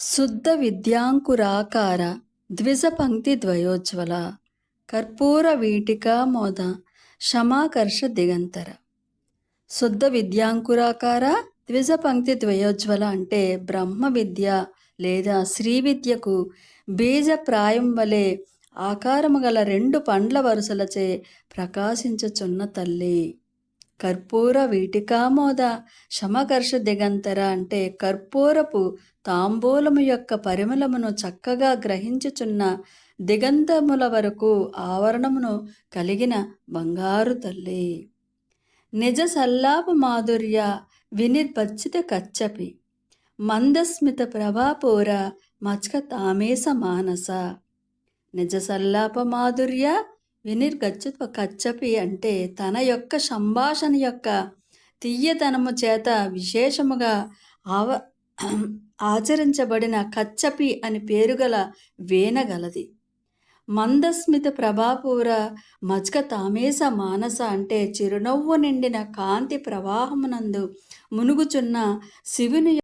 శుద్ధ విద్యాంకురాకార ద్విజపంక్తిద్వయోజ్వల కర్పూర వీటికామోద శమాకర్ష దిగంతర. శుద్ధ విద్యాంకురాకార ద్విజపంక్తిద్వయోజ్వల అంటే బ్రహ్మ విద్య లేదా శ్రీ విద్యకు బీజప్రాయం వలె ఆకారము గల రెండు పండ్ల వరుసలచే ప్రకాశించుచున్న తల్లి. కర్పూర వీటికామోద శమకర్ష దిగంతర అంటే కర్పూరపు తాంబూలము యొక్క పరిమళమును చక్కగా గ్రహించుచున్న దిగంతముల వరకు ఆవరణమును కలిగిన బంగారు తల్లి. నిజ సల్లాప మాధుర్య వినిర్భచ్చిత కచ్చపి మందస్మిత ప్రభాపూర మచ్క తామేస మానస. నిజ సల్లాప మాధుర్య వినిర్గచ్చిత కచ్చపి అంటే తన యొక్క సంభాషణ యొక్క తీయతనము చేత విశేషముగా ఆచరించబడిన కచ్చపి అని పేరుగల వీణ గలది. మందస్మిత ప్రభాపూర మజ్క తామేస మానస అంటే చిరునవ్వు నిండిన కాంతి ప్రవాహమునందు మునుగుచున్న శివుని